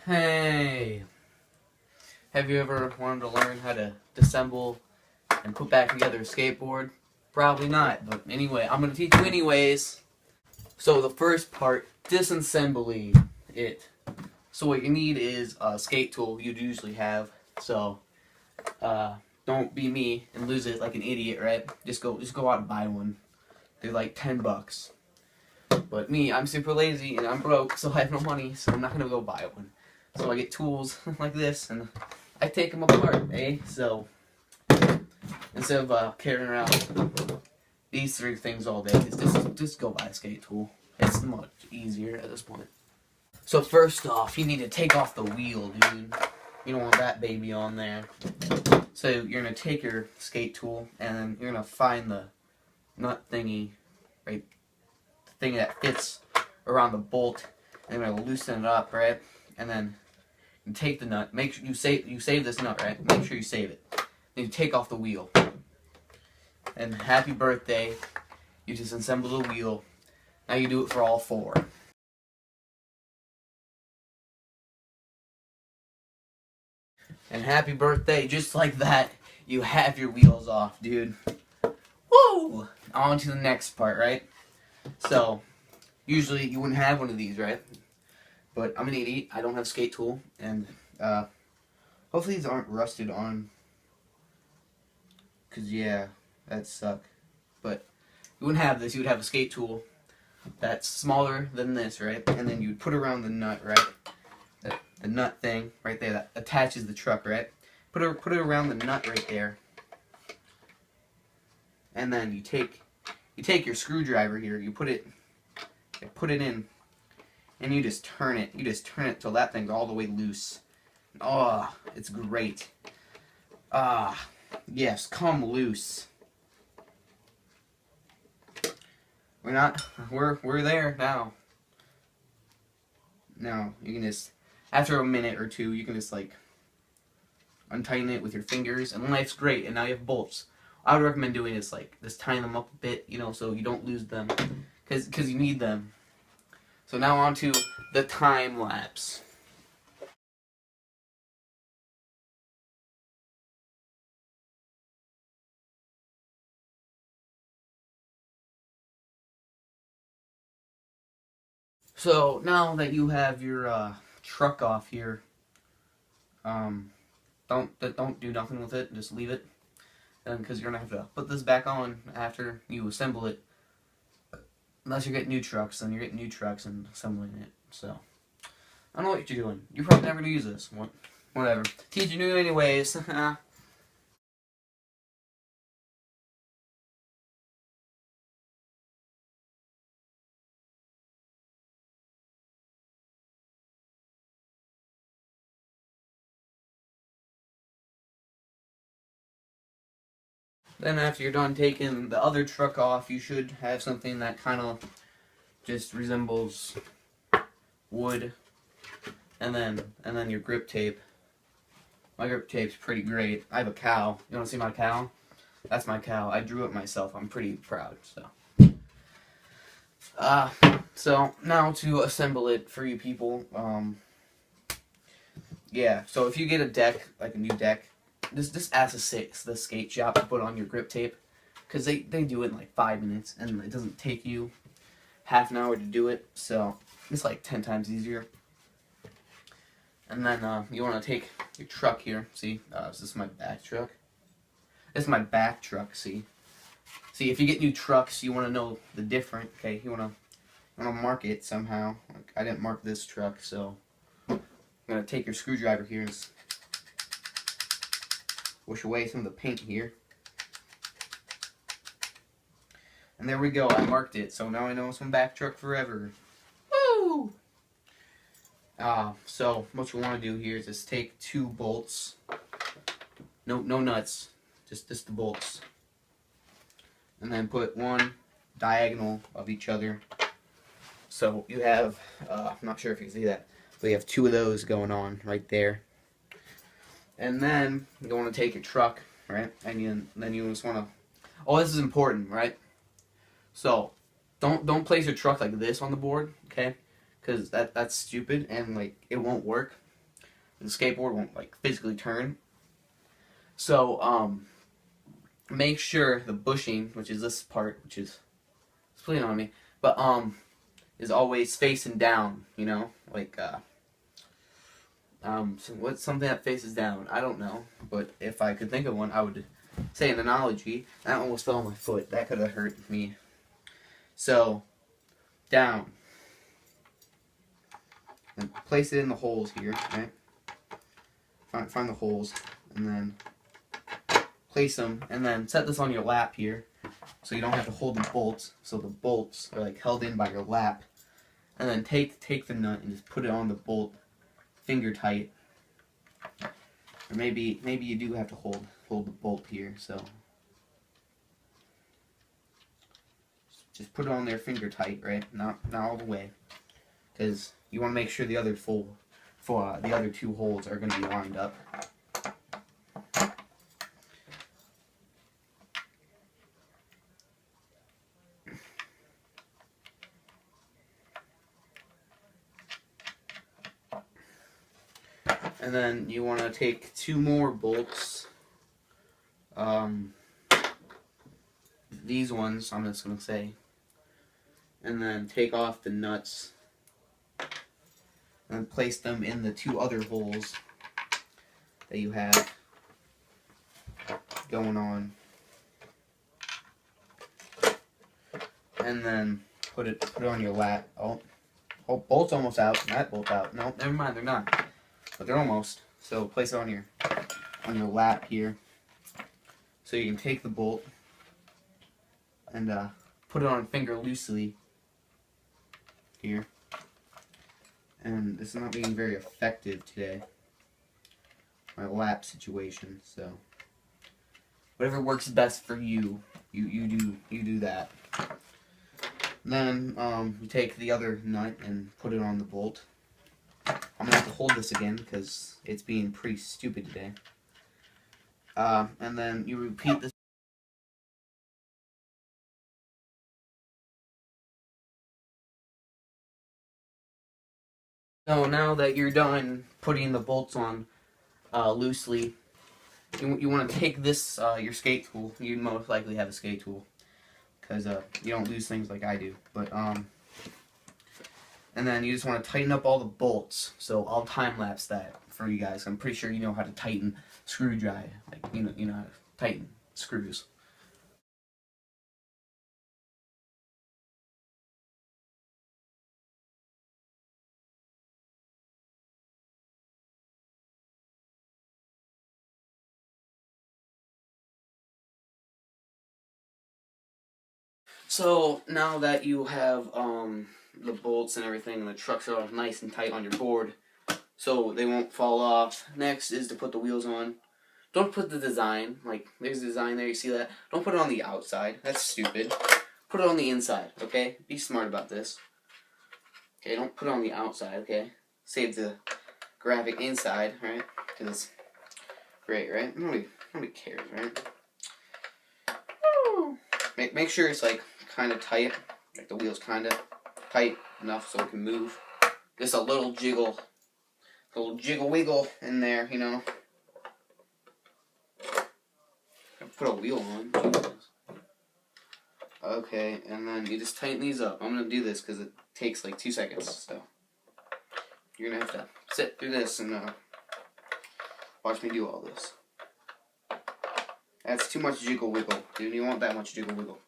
Hey, have you ever wanted to learn how to disassemble and put back together a skateboard? Probably not, but anyway, I'm going to teach you anyways. So the first part, disassembly it. So what you need is a skate tool you'd usually have. So don't be me and lose it like an idiot, right? Just go out and buy one. They're like $10. But me, I'm super lazy and I'm broke, so I have no money, so I'm not going to go buy one. So I get tools like this and I take them apart, eh? So instead of carrying around these three things all day, just go buy a skate tool. It's much easier at this point. So first off, you need to take off the wheel, dude. You don't want that baby on there. So you're gonna take your skate tool and then you're gonna find the nut thingy, right? The thing that fits around the bolt, and you're gonna loosen it up, right? And then you take the nut. Make sure you save this nut, right? Make sure you save it. Then you take off the wheel. And happy birthday! You just assemble the wheel. Now you do it for all four. And happy birthday! Just like that, you have your wheels off, dude. Woo! On to the next part, right? So usually you wouldn't have one of these, right? But I'm an idiot. I don't have a skate tool, and hopefully these aren't rusted on. Cause yeah, that'd suck. But you wouldn't have this. You would have a skate tool that's smaller than this, right? And then you'd put around the nut, right? The nut thing right there that attaches the truck, right? Put it around the nut right there. And then you take your screwdriver here. You put it in. And you just turn it. You just turn it till that thing's all the way loose. Oh, it's great. Yes, come loose. We're there now. Now, you can just, after a minute or two, you can just like untighten it with your fingers, and life's great, and now you have bolts. I would recommend doing is like, just tying them up a bit, you know, so you don't lose them. Cause you need them. So now on to the time lapse. So now that you have your truck off here, don't do nothing with it. Just leave it, because you're gonna have to put this back on after you assemble it. Unless you get new trucks, then you're getting new trucks and assembling it. So I don't know what you're doing. You're probably never gonna use this. Whatever. Teaching you anyways. Then after you're done taking the other truck off, you should have something that kind of just resembles wood, and then your grip tape. My grip tape's pretty great. I have a cow. You want to see my cow? That's my cow. I drew it myself. I'm pretty proud. So now to assemble it for you people. Yeah. So if you get a deck, like a new deck, just ask the skate shop to put on your grip tape, because they do it in like 5 minutes, and it doesn't take you half an hour to do it. So it's like 10 times easier. And then you want to take your truck here. See, this is my back truck. This is my back truck. See, if you get new trucks, you want to know the difference. Okay, you want to mark it somehow. Like, I didn't mark this truck, so I'm gonna take your screwdriver here and wash away some of the paint here. And there we go. I marked it, so now I know it's my back truck forever. Woo! So what you want to do here is just take 2 bolts. No nuts. Just the bolts. And then put one diagonal of each other. So you have, I'm not sure if you can see that, but you have 2 of those going on right there. And then you want to take your truck, right? And then you just want to, oh, this is important, right? So don't place your truck like this on the board, okay? Because that's stupid, and like it won't work. The skateboard won't like physically turn. So make sure the bushing, which is this part, which is split on me, but is always facing down. You know, like so what's something that faces down? I don't know, but if I could think of one, I would say an analogy. That almost fell on my foot. That could have hurt me. So down. And place it in the holes here, right? Find the holes, and then place them, and then set this on your lap here, so you don't have to hold the bolts. So the bolts are like held in by your lap, and then take the nut and just put it on the bolt, finger tight. Or maybe you do have to hold the bolt here. So just put it on there, finger tight, right? Not all the way, because you want to make sure the other the other two holes are going to be lined up. And then you want to take two more bolts. These ones, I'm just going to say. And then take off the nuts. And place them in the two other holes that you have going on. And then put it on your lap. Oh, bolt's almost out. That bolt out. No, never mind, they're not. But they're almost. So place it on your lap here. So you can take the bolt and put it on finger loosely here. And this is not being very effective today. My lap situation. So whatever works best for you, you do that. Then you take the other nut and put it on the bolt. I'm gonna have to hold this again because it's being pretty stupid today. And then you repeat this. So now that you're done putting the bolts on loosely, you want to take this your skate tool. You most likely have a skate tool because you don't lose things like I do. But and then you just want to tighten up all the bolts. So I'll time lapse that for you guys. I'm pretty sure you know how to tighten screw drive. Like you know how to tighten screws. So now that you have the bolts and everything, and the trucks are all nice and tight on your board, so they won't fall off. Next is to put the wheels on. Don't put the design, like there's a design there, you see that? Don't put it on the outside, that's stupid. Put it on the inside, okay? Be smart about this. Okay, don't put it on the outside, okay? Save the graphic inside, right? Because it's great, right? Nobody cares, right? Make sure it's like kind of tight, like the wheel's kind of tight enough so it can move. Just a little jiggle wiggle in there, you know. Put a wheel on. Jesus. Okay, and then you just tighten these up. I'm gonna do this because it takes like 2 seconds, so you're gonna have to sit through this and watch me do all this. That's too much jiggle wiggle, dude. You want that much jiggle wiggle.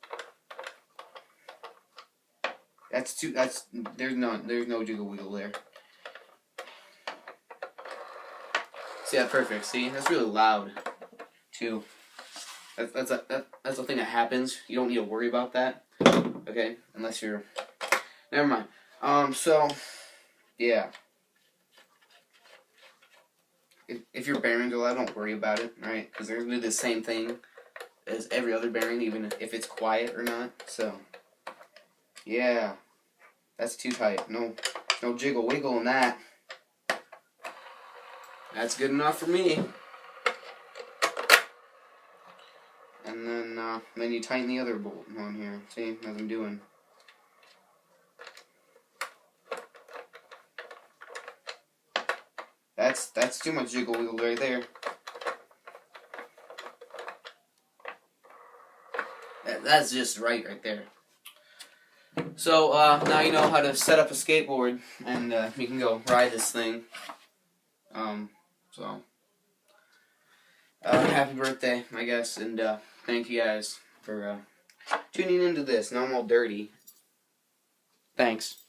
There's no jiggle wiggle there. See that? Perfect. See, that's really loud too. That's the thing that happens. You don't need to worry about that. Okay, unless you're. Never mind. So, yeah. If your bearings are loud, don't worry about it, right? Because they're gonna do the same thing as every other bearing, even if it's quiet or not. So, yeah, that's too tight. No jiggle wiggle in that. That's good enough for me. And then you tighten the other bolt on here. See, as I'm doing. that's too much jiggle wiggle right there. That's just right there. So now you know how to set up a skateboard, and you can go ride this thing. So happy birthday, I guess, and thank you guys for tuning into this. Now I'm all dirty. Thanks.